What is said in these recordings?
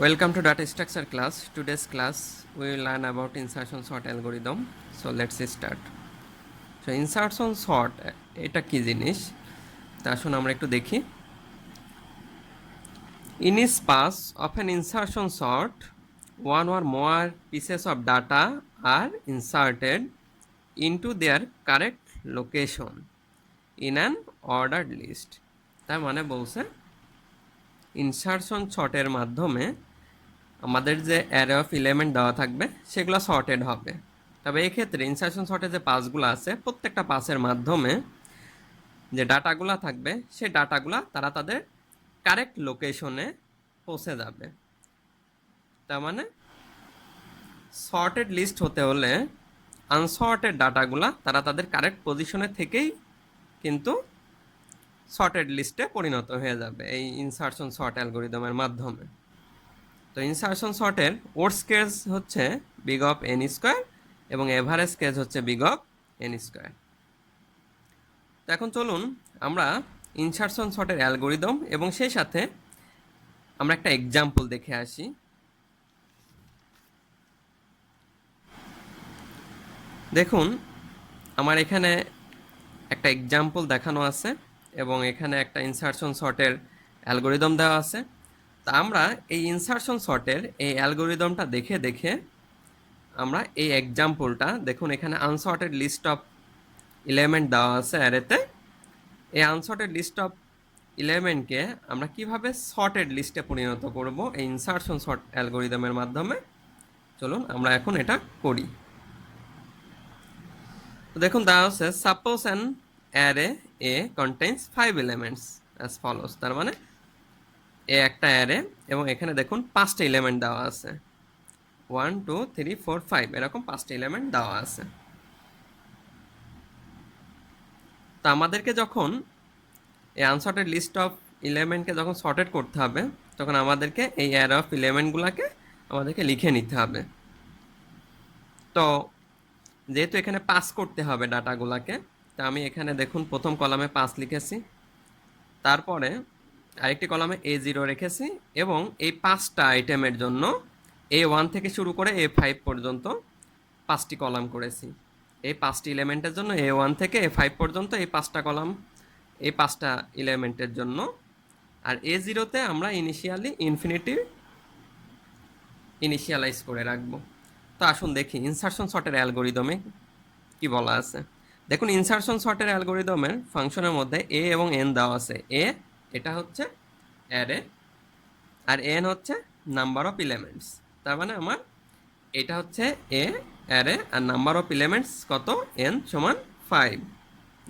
Welcome to data structure class. Today's class we will learn about insertion sort algorithm. So let's start. So insertion sort এটা কি জিনিস তা আসুন আমরা একটু দেখি। In each pass of an insertion sort, one or more pieces of data are inserted into their correct location in an ordered list. তার মানে বলছে ইনসারশন সর্টের মাধ্যমে আমাদের যে অ্যারে অফ এলিমেন্ট দেওয়া থাকবে সেগুলো সর্টেড হবে। তবে এক্ষেত্রে ইনসারশন সর্টে যে পাসগুলো আছে প্রত্যেকটা পাসের মাধ্যমে যে ডাটাগুলো থাকবে সেই ডাটাগুলো তারা তাদের কারেক্ট লোকেশনে পৌঁছে যাবে। তার মানে সর্টেড লিস্ট হতে হলে আনসর্টেড ডাটাগুলো তারা তাদের কারেক্ট পজিশনে থেকেই কিন্তু সর্টেড লিস্টে পরিণত হয়ে যাবে এই ইনসারশন সর্ট অ্যালগোরিদমের মাধ্যমে। তো ইনসারশন সর্টের ওর্স কেস হচ্ছে বিগ অফ এন স্কোয়ার এবং এভারেজ কেস হচ্ছে বিগ অফ এন স্কোয়ার। তো এখন চলুন আমরা ইনসারশন সর্টের অ্যালগোরিদম এবং সেই সাথে আমরা একটা এক্সাম্পল দেখে আসি। দেখুন আমার এখানে একটা এক্সাম্পল দেখানো আছে এবং এখানে একটা ইনসারশন সর্টের অ্যালগোরিদম দেওয়া আছে। তা আমরা এই ইনসারশন সর্টের এই অ্যালগোরিদমটা দেখে দেখে আমরা এই এক্সাম্পলটা দেখুন এখানে আনসর্টেড লিস্ট অফ এলিমেন্ট দেওয়া আছে অ্যারেতে। এই আনসর্টেড লিস্ট অফ এলিমেন্টকে আমরা কিভাবে সর্টেড লিস্টে পরিণত করব এই ইনসারশন সর্ট অ্যালগোরিদমের মাধ্যমে, চলুন আমরা এখন এটা করি। তো দেখুন দেওয়া আছে suppose an array A contains 5 elements as follows. তার মানে এ একটা অ্যারে এবং এখানে দেখুন 5টা এলিমেন্ট দেওয়া আছে, 1 2 3 4 5 এরকম 5টা এলিমেন্ট দেওয়া আছে। তো আমাদেরকে যখন এই আনসর্টেড লিস্ট অফ এলিমেন্টকে যখন সর্টেড করতে হবে তখন আমাদেরকে এই অ্যারে অফ এলিমেন্টগুলোকে আমাদেরকে লিখে নিতে হবে। তো যেহেতু এখানে পাস করতে হবে ডাটাগুলোকে, তা আমি এখানে দেখুন প্রথম কলামে 5 লিখেছি, তারপরে আরেকটি কলামে A0 রেখেছি এবং এই 5টা আইটেমের জন্য A1 থেকে শুরু করে A5 পর্যন্ত 5টি কলাম করেছি। এই 5টি এলিমেন্টের জন্য A1 থেকে A5 পর্যন্ত এই 5টা কলাম এই 5টা এলিমেন্টের জন্য। আর A0তে আমরা ইনফিনিটি ইনিশিয়ালাইজ করে রাখবো। তো আসুন দেখি ইনসারশন সর্টের অ্যালগোরিদমে কি বলা আছে। দেখুন ইনসারশন সর্টের অ্যালগোরিদমের ফাংশনের মধ্যে এ এবং এন দেওয়া আছে। এ এটা হচ্ছে অ্যারে আর এন হচ্ছে নাম্বার অফ এলিমেন্টস। তার মানে আমার এটা হচ্ছে এ অ্যারে আর নাম্বার অফ এলিমেন্টস কত, এন সমান 5,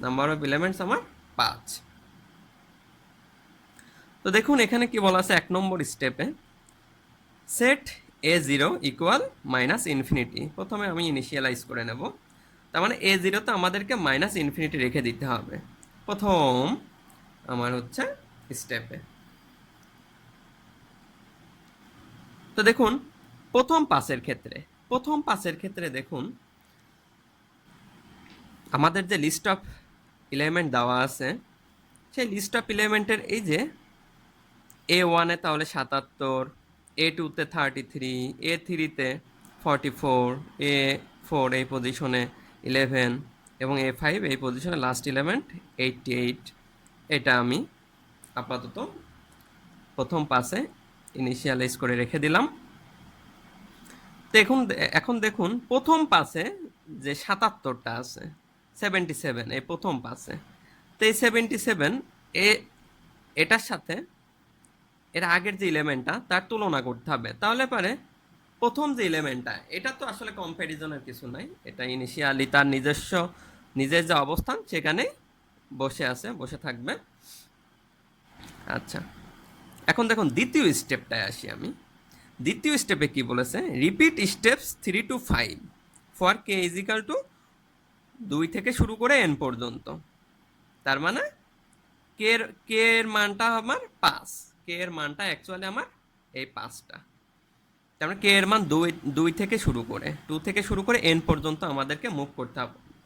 নাম্বার অফ এলিমেন্টস আমার 5। তো দেখুন এখানে কি বলা আছে 1 নম্বর স্টেপে set A0 equal minus infinity. প্রথমে আমি ইনিশিয়ালাইজ করে নেব। তার মানে A0তে আমাদেরকে মাইনাস ইনফিনিটি রেখে দিতে হবে প্রথম আমার হচ্ছে স্টেপে। তো দেখুন প্রথম পাসের ক্ষেত্রে দেখুন আমাদের যে লিস্ট অফ এলিমেন্ট দেওয়া আছে সেই লিস্ট অফ এলিমেন্টের এই যে A1-এ তাহলে 77, A2-তে 33, A3-তে 44, A4 এই পজিশনে 11 এবং A5 এই পজিশনে লাস্ট এলিমেন্ট 88। এটা আমি আপাতত প্রথম পাসে ইনিশিয়ালাইজ করে রেখে দিলাম। তো এখন দেখুন প্রথম পাসে যে 77টা আছে 77 এই প্রথম পাসে, তো এই 77 এটার সাথে এর আগের যে এলিমেন্টটা তার তুলনা করতে হবে। তাহলে পারে প্রথম যে এলিমেন্টটা এটা তো আসলে কম্প্যারিজনের কিছু নাই, এটা ইনিশিয়ালি তার নিজের যে অবস্থান সেখানেই বসে থাকবে। আচ্ছা এখন দেখুন দ্বিতীয় স্টেপটায় আসি আমি। দ্বিতীয় স্টেপে কি বলেছে, repeat steps 3 to 5 for K is equal to 2 থেকে শুরু করে এন পর্যন্ত। তার মানে কে এর মানটা আমার 5, কে এর মানটা অ্যাকচুয়ালি আমার এই 5টা। তার মানে কে এর মান 2 থেকে শুরু করে 2 থেকে শুরু করে এন পর্যন্ত আমাদেরকে মুভ করতে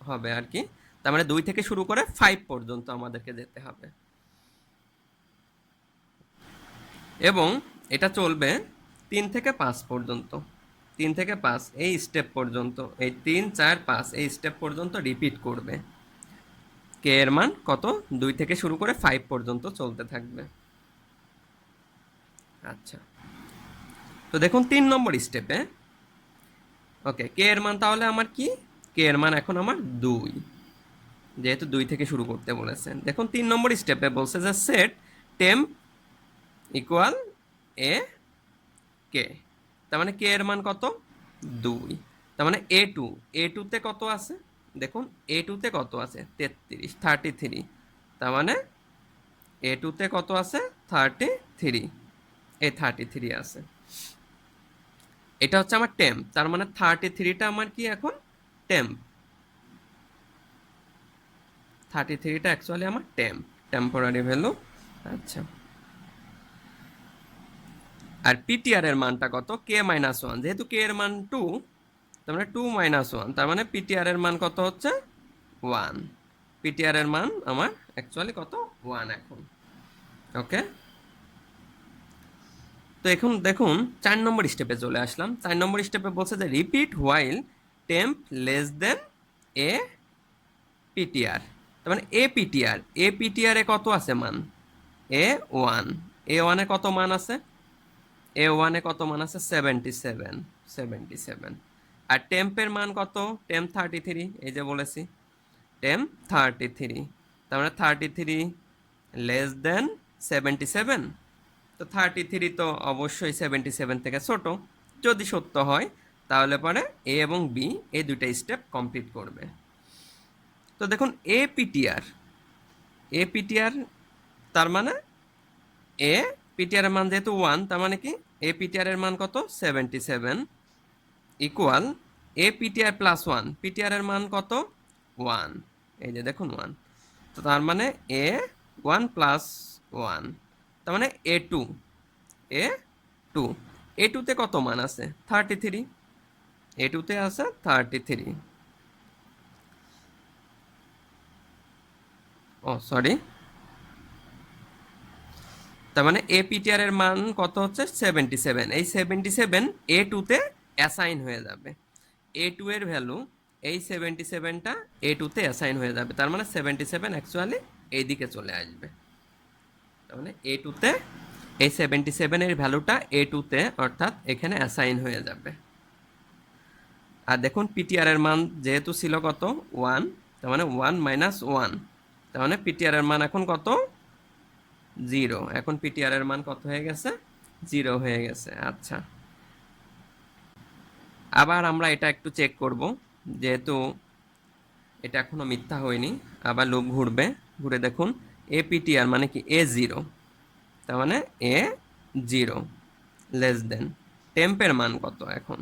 হবে আর কি। তার মানে 2 থেকে শুরু করে 5 পর্যন্ত আমাদেরকে যেতে হবে এবং এটা চলবে 3 থেকে 5 পর্যন্ত, 3 থেকে 5 এই স্টেপ পর্যন্ত, এই 3 4 5 এই স্টেপ পর্যন্ত রিপিট করবে। কে এর মান কত? 2 থেকে শুরু করে 5 পর্যন্ত চলতে থাকবে। আচ্ছা, তো দেখুন 3 নম্বর স্টেপে, ওকে, কে এর মান তাহলে আমার কি? কে এর মান এখন আমার 2, যেহেতু 2 থেকে শুরু করতে বলেছেন। দেখুন 3 নম্বর স্টেপে বলছে যে সেট টেম্প ইকুয়াল এ কে, তার মানে কে এর মান কত? 2। তার মানে এ টুতে কত আছে? দেখুন এ টুতে কত আছে? 33। তার মানে এ টুতে কত আছে? 33, এই 33 আছে। এটা হচ্ছে আমার টেম্প, তার মানে 33টা আমার কি এখন? টেম্প। 33টা অ্যাকচুয়ালি আমার টেম্পোরারি ভ্যালু। আচ্ছা, আর পিটিআর এর মানটা কত? কে মাইনাস 1, যেহেতু কে এর মান 2, তার মানে 2 মাইনাস 1, তার মানে পিটিআর এর মান কত হচ্ছে? 1। পিটিআর এর মান আমার অ্যাকচুয়ালি কত? 1 এখন। ওকে, তো এখন দেখুন 4 নম্বর স্টেপে চলে আসলাম। 4 নম্বর স্টেপে বলছে যে repeat while temp less then A PTR, তার মানে এ পিটিআর এ কত আছে মান? এ 1, এ 1 এ কত মান আছে? এ 1 এ কত মান আছে? 77। আর টেম্পের মান কত? টেম্প 33, এই যে বলেছি টেম্প 33, তার মানে 33 লেস দেন 77। তো 33 তো অবশ্যই 77 থেকে ছোট। যদি সত্য হয় তাহলে পরে এ এবং বি এই দুইটা স্টেপ কমপ্লিট করবে। তো দেখুন এ পিটিআর তার মানে এ পিটিআর এর মান যেহেতু 1, তার মানে কি এ পিটিআর এর মান কত? 77 ইকুয়াল এ পিটিআর প্লাস 1, পিটিআর এর মান কত? 1, এই যে দেখুন 1। তো তার মানে এ 1 প্লাস 1, তার মানে এ টু এ টুতে কত মান আছে? 33, এ টুতে আছে 33। ও সরি, তার মানে এ পিটিআর এর মান কত হচ্ছে? 77। এই 77 এ টুতে অ্যাসাইন হয়ে যাবে। এ টু এর ভ্যালু এই 77টা এ টুতে অ্যাসাইন হয়ে যাবে, তার মানে 77 অ্যাকচুয়ালি এইদিকে চলে আসবে। তার মানে এ টুতে এই 77 এর ভ্যালুটা এ টুতে অর্থাৎ এখানে অ্যাসাইন হয়ে যাবে। আর দেখুন পিটিআর এর মান যেহেতু ছিল কত? 1, তার মানে 1 মাইনাস 1, তার মানে পিটিআর এর মান এখন কত? 0। এখন পিটিআর এর মান কত হয়ে গেছে? 0 হয়ে গেছে। আচ্ছা, আবার আমরা এটা একটু চেক করব, যেহেতু এটা এখনো মিথ্যা হয়নি। আবার লুপ ঘুরবে, ঘুরে দেখুন এ পিটিআর মানে কি? এ 0, তার মানে এ 0 লেস দেন টেম্পের মান কত? এখন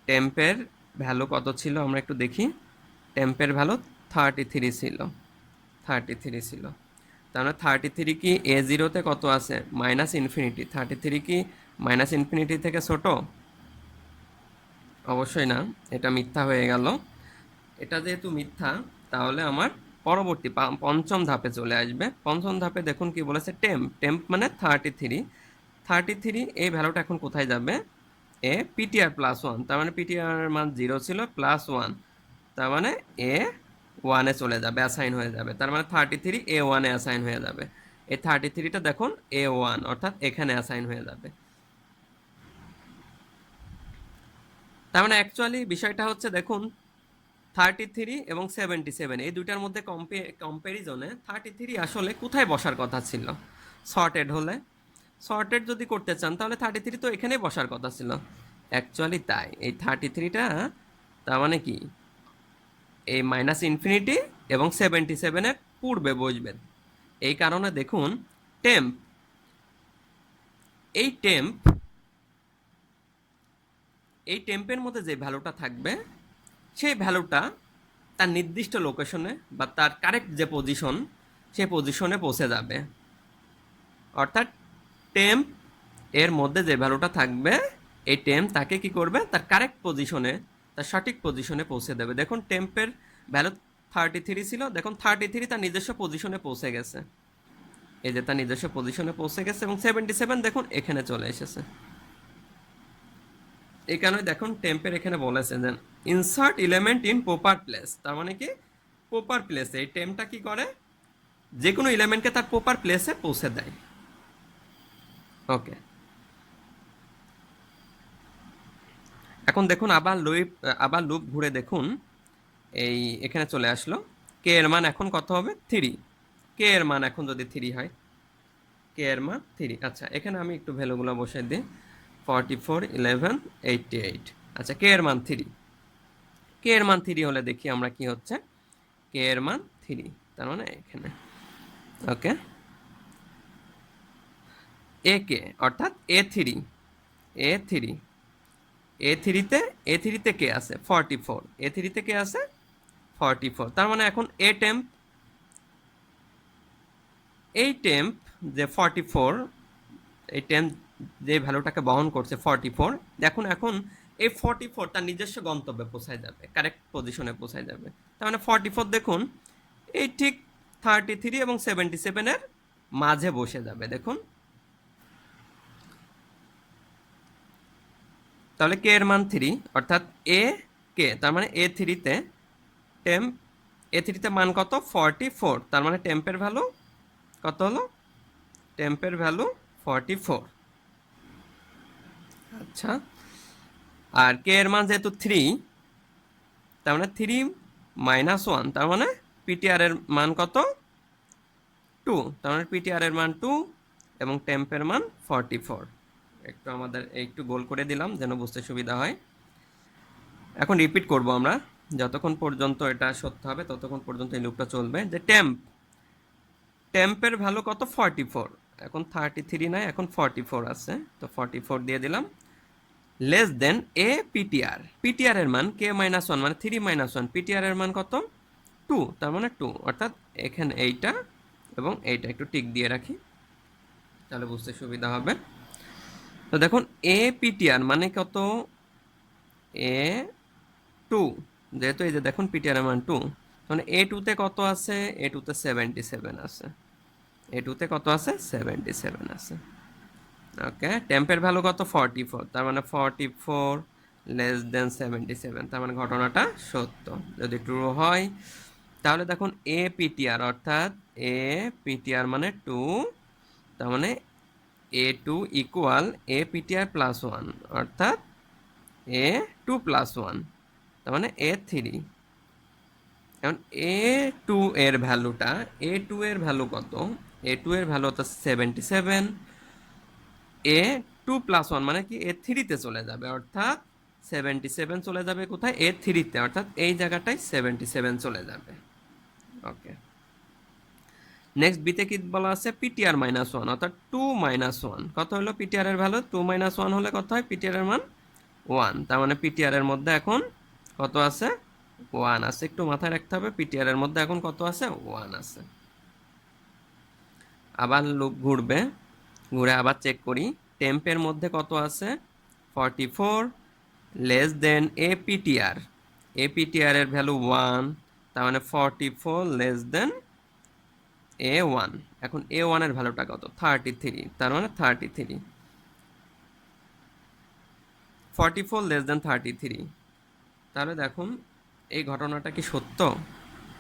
টেম্পের ভ্যালু কত ছিল আমরা একটু দেখি। টেম্পের ভ্যালু 33 ছিল, 33 ছিল। তার মানে 33 কি এ জিরোতে কত আছে? Minus infinity. 33 কি মাইনাস ইনফিনিটি থেকে ছোট? অবশ্যই না, এটা মিথ্যা হয়ে গেল। এটা যেহেতু মিথ্যা, তাহলে আমার পরবর্তী পঞ্চম ধাপে চলে আসবে। পঞ্চম ধাপে দেখুন কি বলেছে? টেম্প মানে 33 এই ভ্যালুটা এখন কোথায় যাবে? এ পিটিআর প্লাস 1, তার মানে পিটিআর মান 0 ছিল, প্লাস 1, তার মানে এ 1 এ চলে যাবে, অ্যাসাইন হয়ে যাবে। তার মানে 33 এ 1 এ অ্যাসাইন হয়ে যাবে। এই 33টা দেখুন এ 1 অর্থাৎ এখানে অ্যাসাইন হয়ে যাবে। তার মানে অ্যাকচুয়ালি বিষয়টা হচ্ছে দেখুন 33 এবং 77 এই দুইটার মধ্যে কম্প্যারিজনে 33 আসলে কোথায় বসার কথা ছিল? সর্টেড হলে, সর্টেড যদি করতে চান তাহলে 33 তো এখানেই বসার কথা ছিল। অ্যাকচুয়ালি তাই, এই 33টা তার মানে কি এই মাইনাস ইনফিনিটি এবং 77-এর পূর্বে বসবে। এই কারণে দেখুন টেম্প, এই টেম্প এই টেম্পের মধ্যে যে ভ্যালুটা থাকবে সেই ভ্যালুটা তার নির্দিষ্ট লোকেশনে বা তার কারেক্ট যে পজিশন সেই পজিশনে পৌঁছে যাবে। অর্থাৎ টেম্প এর মধ্যে যে ভ্যালুটা থাকবে এই টেম্প তাকে কি করবে? তার কারেক্ট পজিশনে, তার সঠিক পজিশনে পৌঁছে দেবে। দেখুন টেম্পের ভ্যালু 33 ছিল, দেখুন 33 তার নিজস্ব পজিশনে পৌঁছে গেছে। এই যে তার নিজস্ব পজিশনে পৌঁছে গেছে এবং 77 দেখুন এখানে চলে এসেছে। এই কারণে দেখুন টেম্পের এখানে বলেছে যে insert element in proper place, তার মানে কি প্রপার প্লেসে এই টেম্পটা কি করে, যে কোনো এলিমেন্টকে তার প্রপার প্লেসে পৌঁছে দেয়। ওকে, এখন দেখুন আবার লুপ ঘুরে দেখুন, এই এখানে চলে আসলো। কে এর মান এখন কত হবে? 3। কে এর মান এখন যদি 3 হয়, কে এর মান 3। আচ্ছা, এখানে আমি একটু ভ্যালুগুলো বসাই দিই, 44, 11, 88। আচ্ছা, কে এর মান 3। কে এর মান 3 হলে দেখি আমরা কি হচ্ছে। কে এর মান 3, তার মানে এখানে। ওকে, এ কে অর্থাৎ A3, A3, A3তে কে আছে 44, A3তে কে আছে 44, তার মানে এখন এই টেম্প যে 44, এই টেম্প যে ভ্যালুটাকে বহন করছে 44, দেখুন এখন এই 44 তার নিজস্ব গন্তব্যে পৌঁছায় যাবে, কারেক্ট পজিশনে পৌঁছায় যাবে। তার মানে 44 দেখুন এই ঠিক 33 এবং 77 মাঝে বসে যাবে। দেখুন তাহলে কে এর মান 3, অর্থাৎ এ কে, তার মানে টেম্প A3তে মান কত 44, তার মানে টেম্পের ভ্যালু কত হলো? টেম্পের ভ্যালু 44। আচ্ছা, আর কে এর মান যেহেতু 3, তার মানে 3 - 1, তার মানে পিটিআর এর মান কত 2, তার মানে পিটিআর এর মান 2 এবং টেম্পের মান 44। একটু আমাদের একটু গোল করে দিলাম যেন বুঝতে সুবিধা হয়। এখন রিপিট করব আমরা, যতক্ষণ পর্যন্ত এটা সত্য হবে ততক্ষণ পর্যন্ত এই লুপটা চলবে। যে টেম্পের ভ্যালু কত 44, এখন 33 নয়, এখন 44 আছে, তো 44 দিয়ে দিলাম। Less then A PTR, PTR এর মান কে মাইনাস 1 মানে 3 - 1, পিটিআর এর মান কত 2, তার মানে 2, অর্থাৎ এখানে এইটা এবং এইটা একটু টিক দিয়ে রাখি তাহলে বুঝতে সুবিধা হবে। তো দেখুন এ পিটিআর মানে কত, এ 2, যেহেতু এই যে দেখুন পিটিআর এর মান 2, মানে A2তে কত আছে, A2তে 77 আছে, A2তে কত আছে 77 আছে। ওকে, টেম্পের ভ্যালু কত 44, তার মানে 44 লেস দেন 77, তার মানে ঘটনাটা সত্য। যদি ট্রু হয় তাহলে দেখুন এ পিটিআর, অর্থাৎ এ পিটিআর মানে 2, তার মানে A2 ইকুয়াল এ পিটিআর প্লাস 1, অর্থাৎ A2 প্লাস 1, তার মানে A3। এখন A2 এর ভ্যালুটা, A2 এর ভ্যালু কত, A2 এর ভ্যালু হচ্ছে 77, A2 প্লাস 1 মানে কি A3তে চলে যাবে, অর্থাৎ 77 চলে যাবে কোথায় A3তে, অর্থাৎ এই জায়গাটায় 77 চলে যাবে। ওকে, নেক্সট বিতে কি বলা আছে পিটিআর মাইনাস 1, অর্থাৎ 2 - 1, কত হলো পিটিআর এর ভ্যালু 2 - 1 হলে কত হয় পিটিআর এর মান 1, তার মানে পিটিআর এর মধ্যে এখন কত আছে 1 আছে, একটু মাথায় রাখতে হবে পিটিআর এর মধ্যে এখন কত আছে 1 আছে। আবার লুপ ঘুরবে, ঘুরে আবার চেক করি টেম্পের মধ্যে কত আছে 44 লেস দেন এপিটিআর এর ভ্যালু 1, তার মানে 44 লেস দেন A1। এখন A1 এর ভ্যালুটা কত 33, তার মানে 33, 44 লেস দেন 33, তাহলে দেখুন এই ঘটনাটা কি সত্য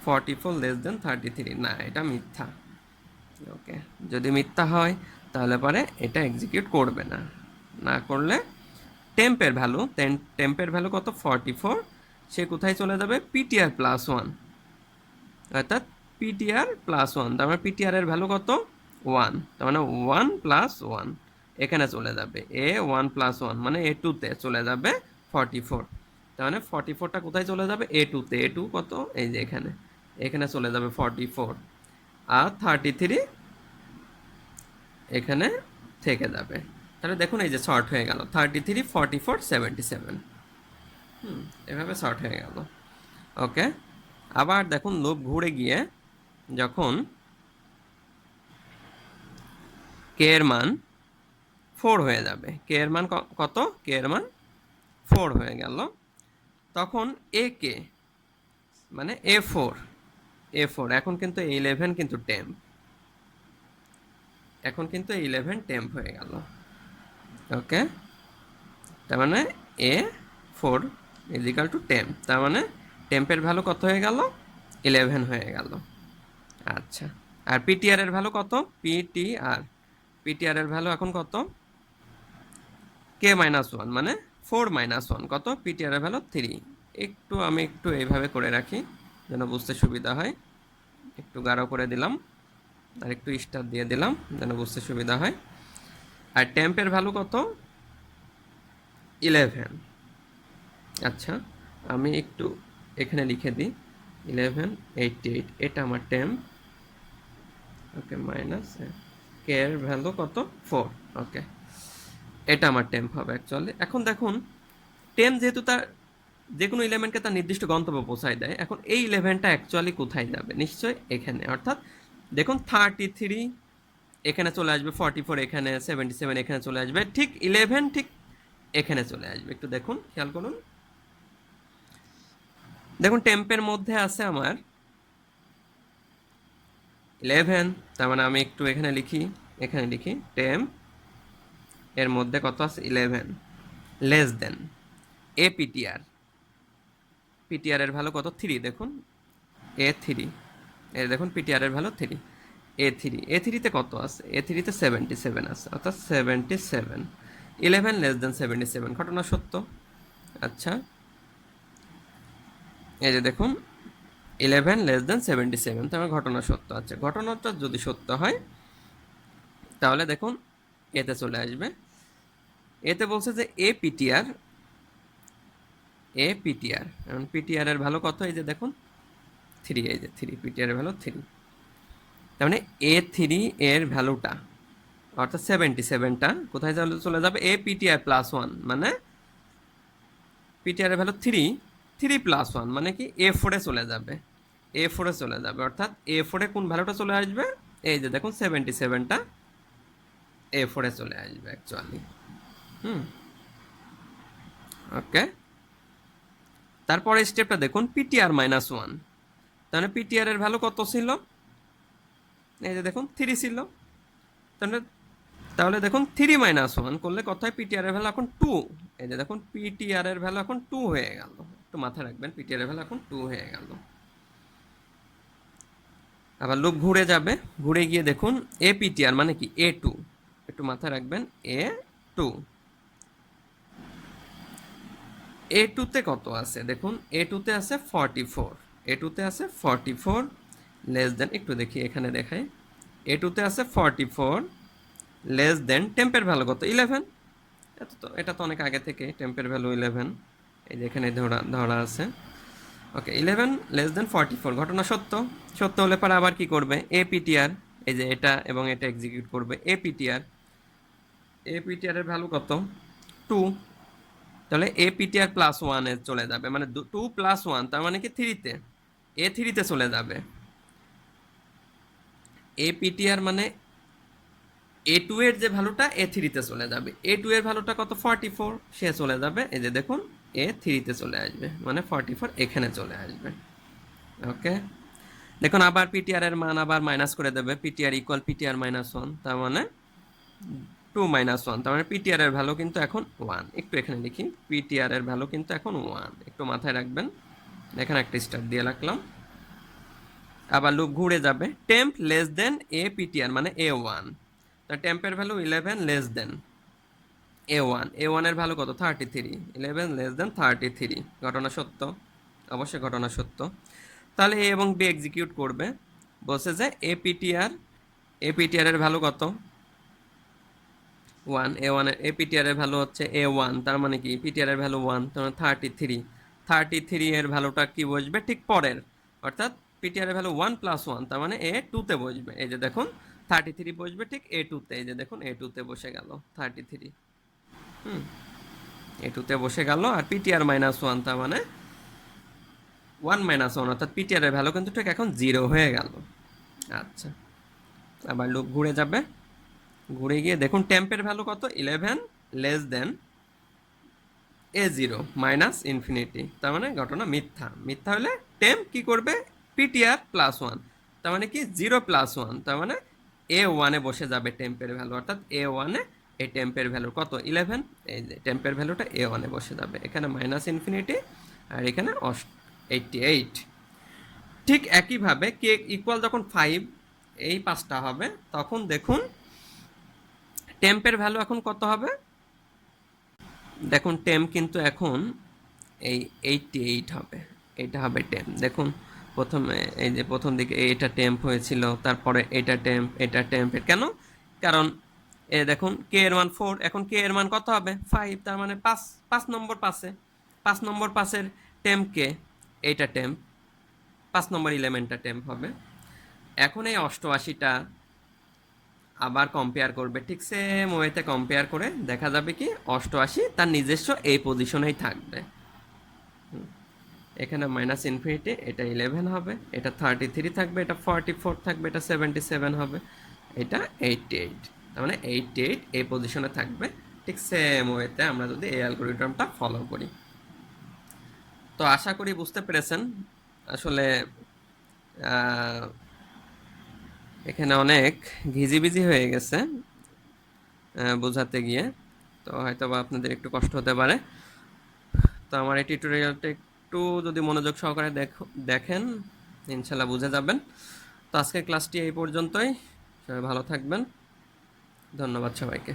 44 লেস দেন 33, না এটা মিথ্যা। ওকে, যদি মিথ্যা হয় তাহলে পরে এটা এক্সিকিউট করবে না, না করলে টেম্পের ভ্যালু কত 44, সে কোথায় চলে যাবে পিটিআর প্লাস 1, অর্থাৎ পিটিআর প্লাস 1, তার মানে পিটিআর এর ভ্যালু কত 1, তার মানে 1 প্লাস 1 এখানে চলে যাবে, A1 প্লাস 1 মানে A2তে চলে যাবে 44, তার মানে 44টা কোথায় চলে যাবে A2তে, A2 কত এই যে এখানে চলে যাবে 44, আর 33 এখানে থেকে যাবে। তাহলে দেখুন এই যে শর্ট হয়ে গেল 33, 44, 77, এভাবে শর্ট হয়ে গেল। ওকে, আবার দেখুন লুপ ঘুরে গিয়ে যখন কে এর মান 4 হয়ে যাবে, কে এর মান কত, কে এর মান 4 হয়ে গেল, তখন এ কে মানে A4 এখন কিন্তু 11 কিন্তু টেম্প, এখন কিন্তু 11 টেম্প হয়ে গেল। ওকে, তার মানে A4 ইজিক্যাল টু টেম্প, তার মানে টেম্পের ভ্যালু কত হয়ে গেল? 11 হয়ে গেল। আচ্ছা, আর পিটিআর এর ভ্যালু কত? পিটিআর এর ভ্যালু এখন কত? K-1 মানে 4-1 কত? পিটিআর এর ভ্যালু 3। আমি একটু এইভাবে করে রাখি যেন বুঝতে সুবিধা হয়। একটু গাঢ় করে দিলাম আর একটু স্টার দিয়ে দিলাম যেন বুঝতে সুবিধা হয়। আর টেম্পের ভ্যালু কত? 11। আচ্ছা, আমি একটু এখানে লিখে দিই 1188, এটা আমার টেম্প। ওকে, মাইনাস কে এর ভ্যালু কত? 4। ওকে, এটা আমার টেম্প হবে অ্যাকচুয়ালি। এখন দেখুন, টেম্প যেহেতু তার যে কোনো ইলেভেন্টকে তার নির্দিষ্ট গন্তব্য পৌঁছায় দেয়, এখন এই ইলেভেনটা অ্যাকচুয়ালি কোথায় যাবে? নিশ্চয়ই এখানে। অর্থাৎ দেখুন 33 এখানে চলে আসবে, 44 এখানে, 77 এখানে চলে আসবে, ঠিক 11 ঠিক এখানে চলে আসবে। একটু দেখুন, খেয়াল করুন। দেখুন টেম্পের মধ্যে আছে আমার 11, তার মানে আমি একটু এখানে লিখি টেম্প এর মধ্যে কত আছে? 11 লেস দেন পিটিআর এর ভ্যালু কত? 3। দেখুন A3, এই দেখুন পিটিআর এর ভ্যালু 3। A3 তে কত আছে? A3 তে 77 আছে, অর্থাৎ 77। 11 লেস দেন 77, ঘটনা সত্য। আচ্ছা, এই যে দেখুন 11 লেস দেন 77, তার ঘটনা সত্য। আচ্ছা, ঘটনাটা যদি সত্য হয় তাহলে দেখুন এতে চলে আসবে। এতে বলছে যে পিটিআর এখন পিটিআর এর ভ্যালু কত? এই যে দেখুন 3, এই যে 3, পিটিআর এর ভ্যালু 3। তার মানে A3 এর ভ্যালুটা অর্থাৎ 77টা কোথায় চলে যাবে? পিটিআর+1 মানে পিটিআর এর ভ্যালু 3+1 মানে কি A4 এ চলে যাবে। A4 এ চলে যাবে, অর্থাৎ A4 এ কোন ভ্যালুটা চলে আসবে? এই যে দেখুন 77টা A4 এ চলে আসবে অ্যাকচুয়ালি। ওকে, তারপরে স্টেপটা দেখুন পিটিআর-1, তাহলে পিটিআর এর ভ্যালু কত ছিল? এই যে দেখুন 3 ছিল। তাহলে দেখুন 3-1 করলে কত হয়? পিটিআর এর ভ্যালু এখন 2। এই যে দেখুন পিটিআর এর ভ্যালু এখন 2 হয়ে গেল। একটু মাথায় রাখবেন, পিটিআর এর ভ্যালু এখন 2 হয়ে গেল। আবার লুপ ঘুরে যাবে, ঘুরে গিয়ে দেখুন পিটিআর মানে কি? A2, একটু মাথায় রাখবেন A2। A2-তে কত আছে? দেখুন A2-তে আছে 44, A2-তে আছে 44 লেস দেন, একটু দেখি এখানে দেখাই, A2-তে আছে 44 লেস দেন টেম্পের ভ্যালু কত? 11। এটা তো অনেক আগে থেকে টেম্পের ভ্যালু 11, এই যে এখানে ধরা আছে। ওকে, 11 লেস দেন 44, ঘটনা সত্য। সত্য হলে পরে আবার কি করবে? পিটিআর, এই যে এটা এবং এটা এক্সিকিউট করবে। পিটিআর এর ভ্যালু কত? 2। তাহলে পিটিআর+1 এ চলে যাবে, মানে 2+1, তার মানে কি 3-তে, A3-তে চলে যাবে। পিটিআর মানে A2 এর যে ভ্যালুটা A3-তে চলে যাবে। A2 এর ভ্যালুটা কত? 44, সে চলে যাবে, এই যে দেখুন A3-তে চলে আসবে, মানে 44 এখানে চলে আসবে। ওকে, দেখুন আবার পিটিআর এর মান আবার মাইনাস করে দেবে। পিটিআর ইকুয়াল পিটিআর-1, তার মানে 2-1, তার মানে পিটিআর এর ভ্যালু কিন্তু এখন 1। একটু এখানে লিখি, পিটিআর এর ভ্যালু কিন্তু এখন 1, একটু মাথায় রাখবেন। এখানে একটা স্টার দিয়ে রাখলাম। আবার লুপ ঘুরে যাবে, টেম্প লেস দেন পিটিআর মানে A1, তা টেম্পের ভ্যালু 11 লেস দেন A1 এর ভ্যালু কত? 33, 11 লেস দেন 33, ঘটনা সত্য, অবশ্যই ঘটনা সত্য। তাহলে এ এবং বি এক্সিকিউট করবে, বলছে যে পিটিআর এর ভ্যালু কত? 1। পিটিআর এর ভ্যালু হচ্ছে A1, তার মানে কি পিটিআর এর ভ্যালু 1, তার মানে 33 এর ভ্যালুটা কি বসবে? ঠিক পরের, অর্থাৎ পিটিআর এর ভ্যালু 1+1, তার মানে A2-তে বসবে। এই যে দেখুন 33 বসবে ঠিক A2-তে, এই যে দেখুন A2-তে বসে গেল 33। A2-তে বসে গেল। আর পিটিআর-1, তার মানে 1-1, অর্থাৎ পিটিআর এর ভ্যালু কিন্তু ঠিক এখন 0 হয়ে গেল। আচ্ছা, আবার লুপ ঘুরে যাবে, ঘুরে গিয়ে দেখুন টেম্পের ভ্যালু কত? 11 less than A0 minus infinity, তার মানে ঘটনা মিথ্যা। মিথ্যা হলে টেম্প কি করবে? পিটিআর+1, তার মানে কি 0+1, তার মানে A1-এ বসে যাবে টেম্পের ভ্যালু, অর্থাৎ A1-এ এই টেম্পের ভ্যালু কত 11, এই যে টেম্পের ভ্যালুটা A1-এ বসে যাবে, এখানে -ইনফিনিটি আর এখানে 88। ঠিক একইভাবে কে ইকুয়াল যখন 5 এই 5টা হবে, তখন দেখুন টেম্পের ভ্যালু এখন কত হবে, দেখুন টেম্প কিন্তু এখন এই 88 হবে, এটা হবে টেম্প। দেখুন প্রথমে এই যে প্রথম দিকে এটা টেম্প হয়েছিল, তারপরে এটা টেম্প কেন, কারণ এ দেখুন কে এর মান 4, এখন কে এর মান কত হবে 5, তার মানে 5 নম্বর পাশে, 5 নম্বর পাশের টেম্প কে, এইটা টেম্প, 5 নম্বর এলিমেন্টটা টেম্প হবে। এখন এই 88টা আবার কম্পেয়ার করবে, ঠিক সেম ওয়েতে কম্পেয়ার করে দেখা যাবে কি 88 তার নিজস্ব এই পজিশনেই থাকবে। এখানে -ইনফিনিটি, এটা 11 হবে, এটা 33 থাকবে, এটা 44 থাকবে, এটা 77 হবে, এটা 88, তার মানে 88 এই পজিশনে থাকবে। ঠিক সেম ওয়েতে আমরা যদি এই অ্যালগোরিদমটা ফলো করি। তো আশা করি বুঝতে পেরেছেন। আসলে এখানে অনেক ঘিজিবিজি হয়ে গেছে বোঝাতে গিয়ে, তো হয়তো বা আপনাদের একটু কষ্ট হতে পারে। তো আমার এই টিউটোরিয়ালটা একটু যদি মনোযোগ সহকারে দেখেন, ইনশাল্লাহ বুঝে যাবেন। তো আজকের ক্লাসটি এই পর্যন্তই, সবাই ভালো থাকবেন, ধন্যবাদ সবাইকে।